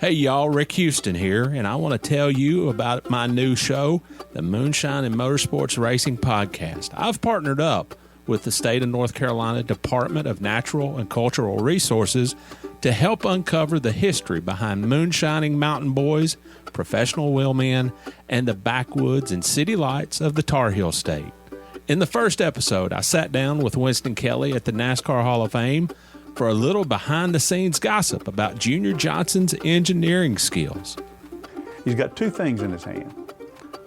Hey y'all, Rick Houston here, and I want to tell you about my new show, the Moonshine and Motorsports Racing Podcast. I've partnered up with the state of North Carolina Department of Natural and Cultural Resources to help uncover the history behind moonshining mountain boys, professional wheelmen, and the backwoods and city lights of the Tar Heel State. In the first episode, I sat down with Winston Kelly at the NASCAR Hall of Fame for a little behind-the-scenes gossip about Junior Johnson's engineering skills. He's got two things in his hand,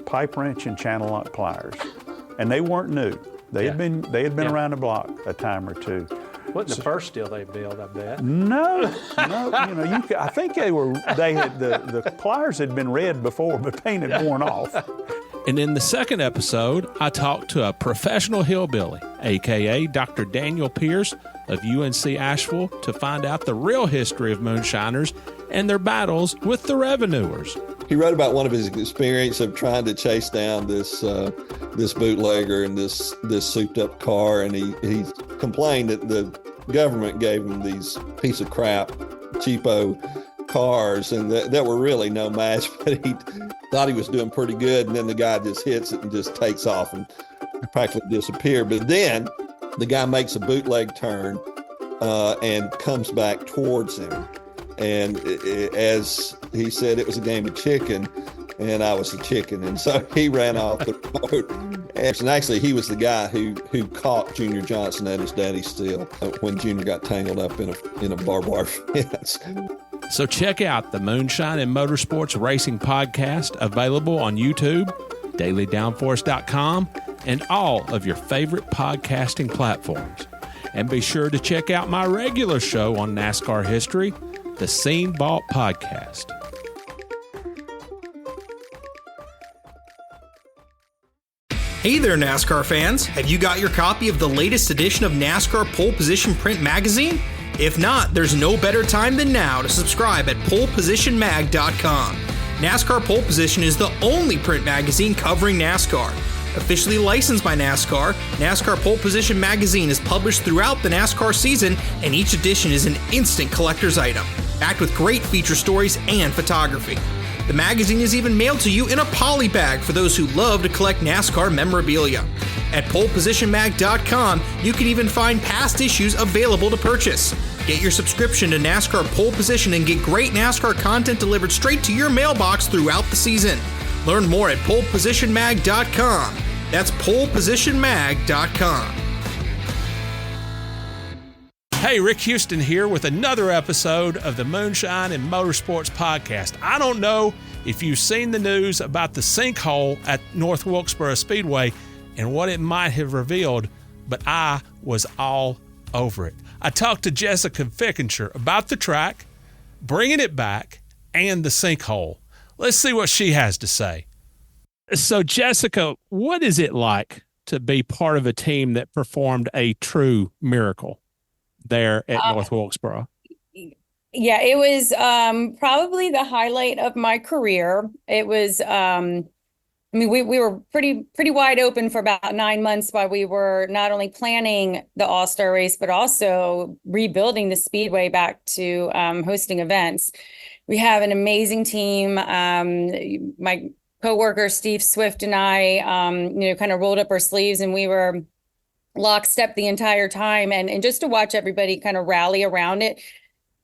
pipe wrench and channel lock pliers. And they weren't new. They had been around the block a time or two. Wasn't the first steel they built, I bet. No, I think the pliers had been red before, but paint had worn off. And in the second episode, I talked to a professional hillbilly, a.k.a. Dr. Daniel Pierce of UNC Asheville, to find out the real history of moonshiners and their battles with the revenuers. He wrote about one of his experience of trying to chase down this bootlegger in this souped-up car, and he complained that the government gave him these piece of crap, cheapo cars, and that were really no match, but he thought he was doing pretty good, and then the guy just hits it and just takes off and practically disappeared. But then the guy makes a bootleg turn and comes back towards him. And as he said, it was a game of chicken, and I was the chicken. And so he ran off the road. And actually, he was the guy who caught Junior Johnson at his daddy's steel when Junior got tangled up in a barbed wire fence. So check out the Moonshine and Motorsports Racing Podcast, available on YouTube, dailydownforce.com, and all of your favorite podcasting platforms. And be sure to check out my regular show on NASCAR history, the Scene Vault Podcast. Hey there, NASCAR fans. Have you got your copy of the latest edition of NASCAR Pole Position Print Magazine? If not, there's no better time than now to subscribe at polepositionmag.com. NASCAR Pole Position is the only print magazine covering NASCAR. Officially licensed by NASCAR, NASCAR Pole Position Magazine is published throughout the NASCAR season, and each edition is an instant collector's item, packed with great feature stories and photography. The magazine is even mailed to you in a poly bag for those who love to collect NASCAR memorabilia. At polepositionmag.com, you can even find past issues available to purchase. Get your subscription to NASCAR Pole Position and get great NASCAR content delivered straight to your mailbox throughout the season. Learn more at polepositionmag.com. That's polepositionmag.com. Hey, Rick Houston here with another episode of the Moonshine and Motorsports Podcast. I don't know if you've seen the news about the sinkhole at North Wilkesboro Speedway and what it might have revealed, but I was all over it. I talked to Jessica Fickenscher about the track, bringing it back, and the sinkhole. Let's see what she has to say. So, Jessica, what is it like to be part of a team that performed a true miracle there at North Wilkesboro? Yeah, it was probably the highlight of my career. It was, we were pretty wide open for about 9 months while we were not only planning the All-Star race, but also rebuilding the Speedway back to hosting events. We have an amazing team. My coworker, Steve Swift, and I, kind of rolled up our sleeves, and we were lockstep the entire time. And just to watch everybody kind of rally around it,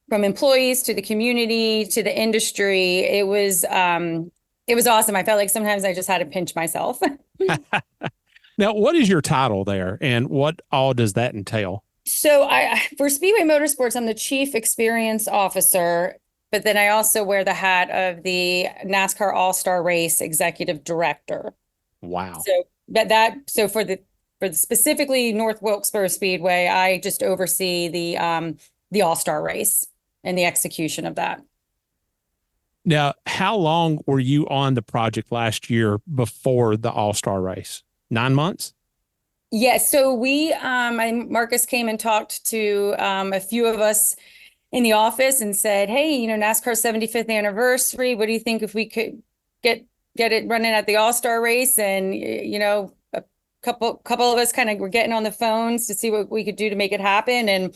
from employees to the community to the industry, it was awesome. I felt like sometimes I just had to pinch myself. Now, what is your title there, and what all does that entail? So for Speedway Motorsports, I'm the Chief Experience Officer, but then I also wear the hat of the NASCAR All-Star Race Executive Director. Wow. So for the specifically North Wilkesboro Speedway, I just oversee the All-Star race and the execution of that. Now, how long were you on the project last year before the All-Star race? 9 months? Yeah, so Marcus came and talked to a few of us in the office and said, hey, NASCAR's 75th anniversary. What do you think if we could get it running at the All-Star race? And, a couple of us kind of were getting on the phones to see what we could do to make it happen. And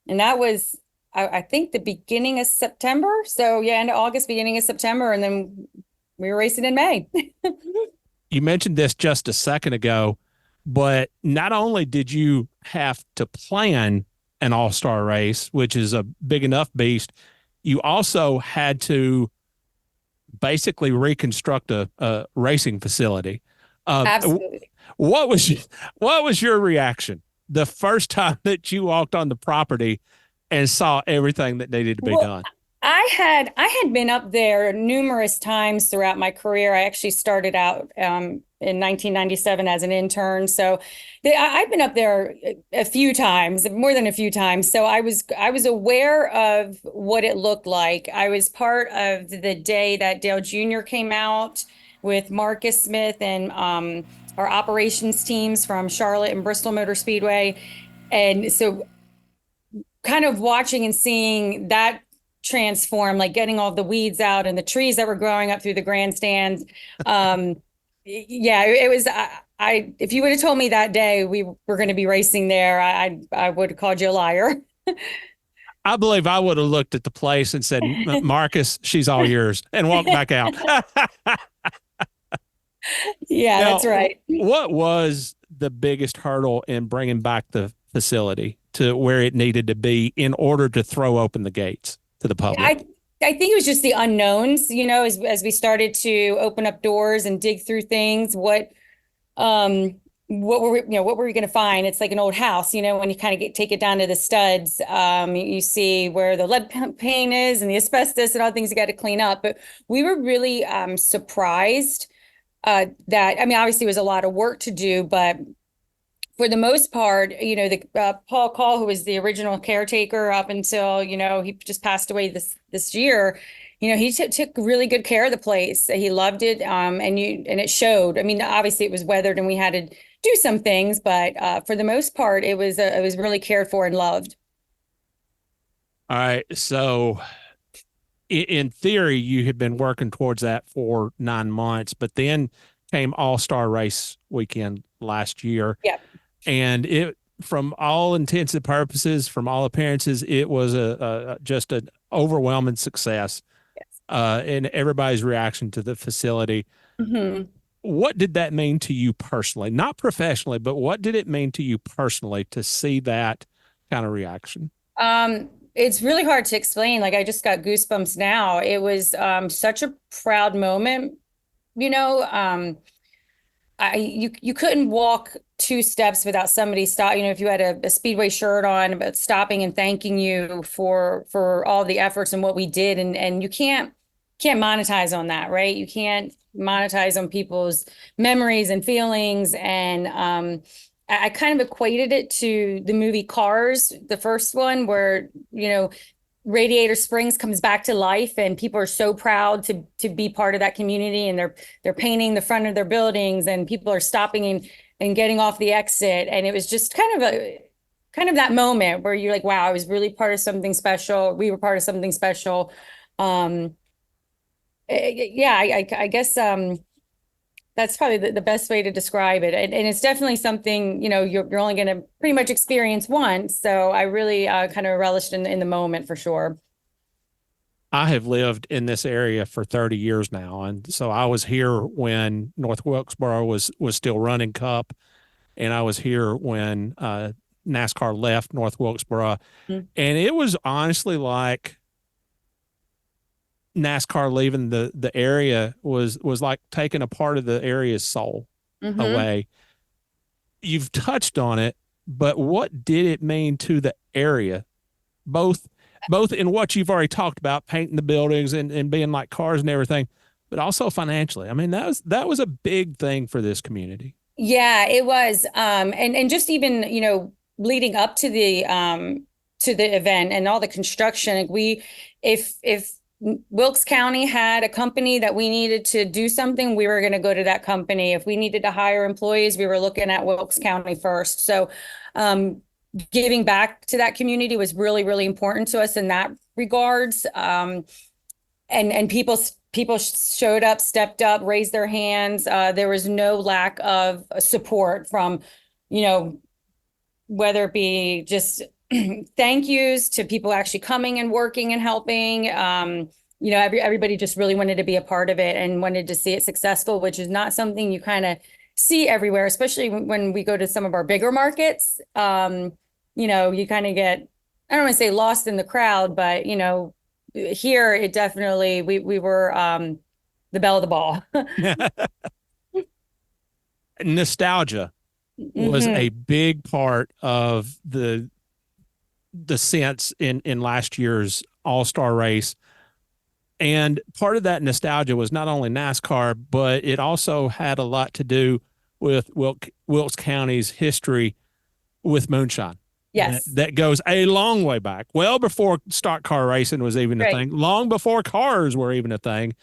that was, I think the beginning of September. So yeah, end of August, beginning of September, and then we were racing in May. You mentioned this just a second ago, but not only did you have to plan an all-star race, which is a big enough beast, you also had to basically reconstruct a racing facility. Absolutely. What was your reaction the first time that you walked on the property and saw everything that needed to be done? I had been up there numerous times throughout my career. I actually started out in 1997 as an intern. So I've been up there a few times, more than a few times. So I was aware of what it looked like. I was part of the day that Dale Jr. came out with Marcus Smith and our operations teams from Charlotte and Bristol Motor Speedway. And so kind of watching and seeing that transform, like getting all the weeds out and the trees that were growing up through the grandstands. Yeah, it was, if you would have told me that day we were going to be racing there, I would have called you a liar. I believe I would have looked at the place and said, Marcus, she's all yours, and walked back out. Yeah, now, that's right. What was the biggest hurdle in bringing back the facility to where it needed to be in order to throw open the gates to the public? I think it was just the unknowns, as we started to open up doors and dig through things, what were we going to find? It's like an old house, when you kind of take it down to the studs, you see where the lead paint is and the asbestos and all the things you got to clean up. But we were really surprised that, obviously it was a lot of work to do, but for the most part, Paul Call, who was the original caretaker up until, he just passed away this year, he took really good care of the place. He loved it. And it showed. Obviously it was weathered and we had to do some things, but for the most part, it was really cared for and loved. All right. So in theory, you had been working towards that for 9 months, but then came All-Star Race weekend last year. Yeah. And it, from all intents and purposes, from all appearances, it was just an overwhelming success. Yes. And everybody's reaction to the facility. Mm-hmm. What did that mean to you personally? Not professionally, but what did it mean to you personally to see that kind of reaction? It's really hard to explain. Like, I just got goosebumps now. It was such a proud moment. You couldn't walk 2 steps without somebody stop. If you had a Speedway shirt on, about stopping and thanking you for all the efforts and what we did, and you can't monetize on that, right? You can't monetize on people's memories and feelings. And I kind of equated it to the movie Cars, the first one, where Radiator Springs comes back to life and people are so proud to be part of that community, and they're painting the front of their buildings and people are stopping and getting off the exit. And it was just kind of that moment where you're like, wow, I was really part of something special. We were part of something special. I guess that's probably the best way to describe it. And it's definitely something, you're only going to pretty much experience once. So I really kind of relished in the moment for sure. I have lived in this area for 30 years now. And so I was here when North Wilkesboro was still running Cup. And I was here when NASCAR left North Wilkesboro. Mm-hmm. And it was honestly like NASCAR leaving the area was like taking a part of the area's soul mm-hmm. away. You've touched on it, but what did it mean to the area? Both in what you've already talked about, painting the buildings and being like cars and everything, but also financially. That was a big thing for this community. Yeah, it was. And just even, leading up to the event and all the construction, if Wilkes County had a company that we needed to do something, we were going to go to that company. If we needed to hire employees, we were looking at Wilkes County first. So giving back to that community was really, really important to us in that regards. And people showed up, stepped up, raised their hands. There was no lack of support from, whether it be just thank yous to people actually coming and working and helping. Everybody just really wanted to be a part of it and wanted to see it successful, which is not something you kind of see everywhere, especially when we go to some of our bigger markets. You kind of get, I don't want to say lost in the crowd, but here it definitely, we were the belle of the ball. Nostalgia was a big part of the sense in last year's All-Star race. And part of that nostalgia was not only NASCAR, but it also had a lot to do with Wilkes County's history with Moonshine. Yes. That goes a long way back, well before stock car racing was even a thing, long before cars were even a thing.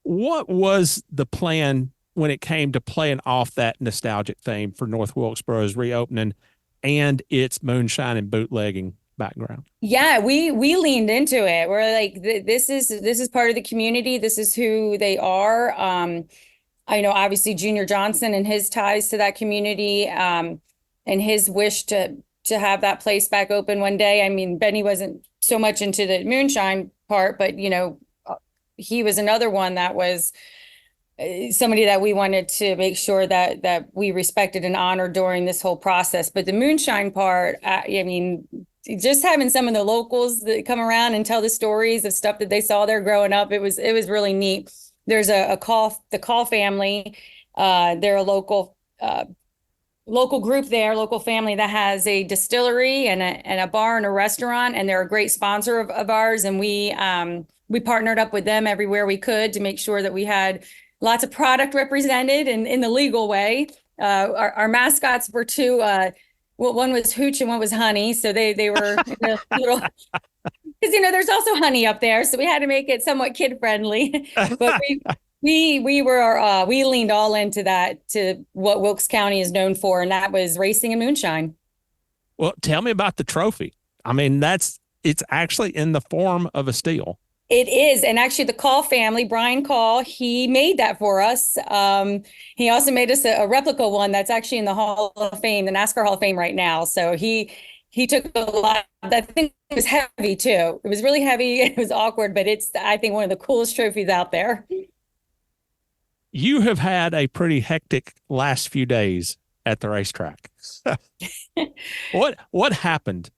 What was the plan when it came to playing off that nostalgic theme for North Wilkesboro's reopening and its moonshine and bootlegging background? Yeah, we leaned into it. We're like, this is part of the community. This is who they are. I know obviously Junior Johnson and his ties to that community, and his wish to have that place back open one day. I mean, Benny wasn't so much into the moonshine part, but he was another one that was somebody that we wanted to make sure that we respected and honored during this whole process. But the moonshine part, just having some of the locals that come around and tell the stories of stuff that they saw there growing up, it was really neat. There's the Call family. They're a local group there, local family that has a distillery and a bar and a restaurant, and they're a great sponsor of ours. And we partnered up with them everywhere we could to make sure that we had lots of product represented in the legal way. Our mascots were two. One was Hooch and one was Honey. So they were little, because there's also honey up there, so we had to make it somewhat kid friendly. But we leaned all into that, to what Wilkes County is known for, and that was racing and moonshine. Well, tell me about the trophy. I mean, it's actually in the form of a steel. It is. And actually the Call family, Brian Call, he made that for us. He also made us a replica one that's actually in the Hall of Fame, the NASCAR Hall of Fame right now. So he took a lot. I think it was heavy too. It was really heavy. It was awkward, but it's, I think, one of the coolest trophies out there. You have had a pretty hectic last few days at the racetrack. What happened?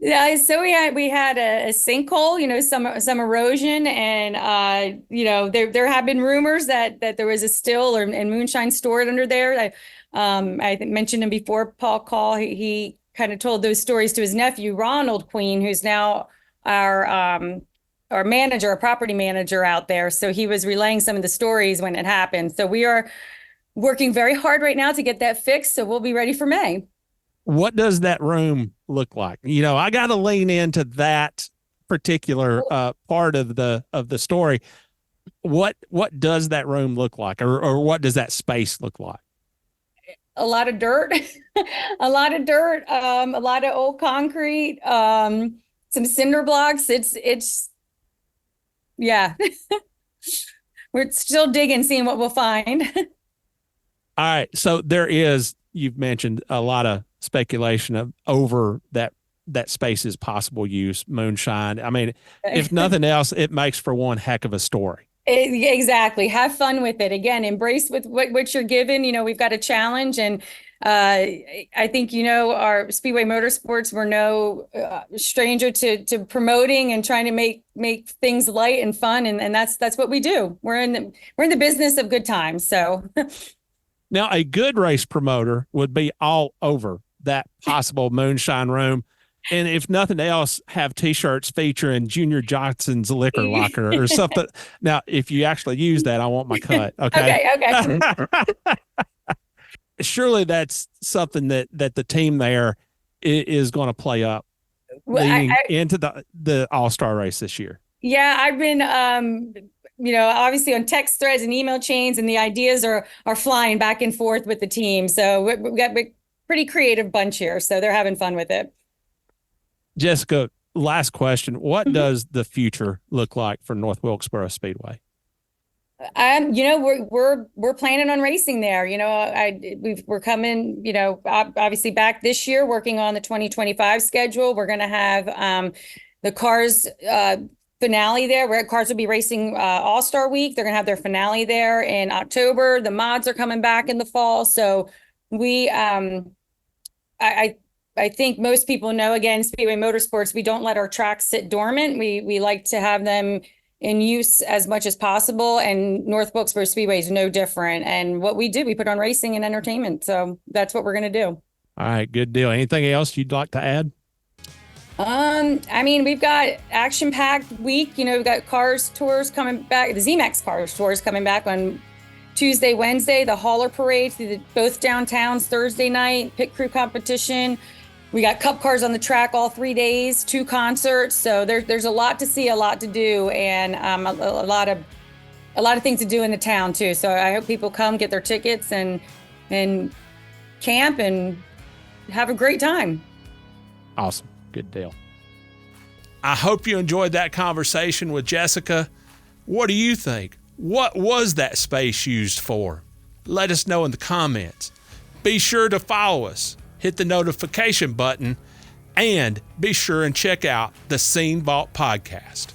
Yeah, so we had a sinkhole, some erosion, and there have been rumors that there was a still and moonshine stored under there. I mentioned him before, Paul Call. He kind of told those stories to his nephew Ronald Queen, who's now our manager, our property manager out there. So he was relaying some of the stories when it happened. So we are working very hard right now to get that fixed. So we'll be ready for May. What does that room look like? I got to lean into that particular part of the story. What does that room look like, or what does that space look like? A lot of dirt, a lot of old concrete, some cinder blocks. It's yeah. We're still digging, seeing what we'll find. All right. So you've mentioned a lot of speculation over that space's possible use, moonshine. I mean, if nothing else, it makes for one heck of a story. Exactly. Have fun with it. Again, embrace with what you're given. We've got a challenge, and I think, our Speedway Motorsports, we're no stranger to promoting and trying to make things light and fun. And that's what we do. We're in the business of good times. So now a good race promoter would be all over that possible moonshine room. And if nothing else, have T-shirts featuring Junior Johnson's liquor locker or something. Now, if you actually use that, I want my cut. Okay. Okay. Surely that's something that the team there is going to play up leading into the All-Star race this year. Yeah, I've been, obviously on text threads and email chains, and the ideas are flying back and forth with the team. So we've got a pretty creative bunch here. So they're having fun with it. Jessica, last question. What does the future look like for North Wilkesboro Speedway? We're planning on racing there. We're coming, obviously back this year, working on the 2025 schedule. We're going to have the cars finale there, where cars will be racing All-Star Week. They're going to have their finale there in October. The mods are coming back in the fall. So I think most people know, again, Speedway Motorsports, we don't let our tracks sit dormant. We like to have them in use as much as possible, and North Wilkesboro Speedway is no different. And what we do, we put on racing and entertainment. So that's what we're going to do. All right, good deal. Anything else you'd like to add? We've got action-packed week. We've got cars tours coming back, the ZMAX cars tours coming back on Tuesday, Wednesday, the hauler parade through both downtowns Thursday night, pit crew competition. We got cup cars on the track all 3 days, 2 concerts. So there's a lot to see, a lot to do, and a lot of things to do in the town too. So I hope people come, get their tickets, and camp and have a great time. Awesome. Good deal. I hope you enjoyed that conversation with Jessica. What do you think? What was that space used for? Let us know in the comments. Be sure to follow us, hit the notification button, and be sure and check out the Scene Vault podcast.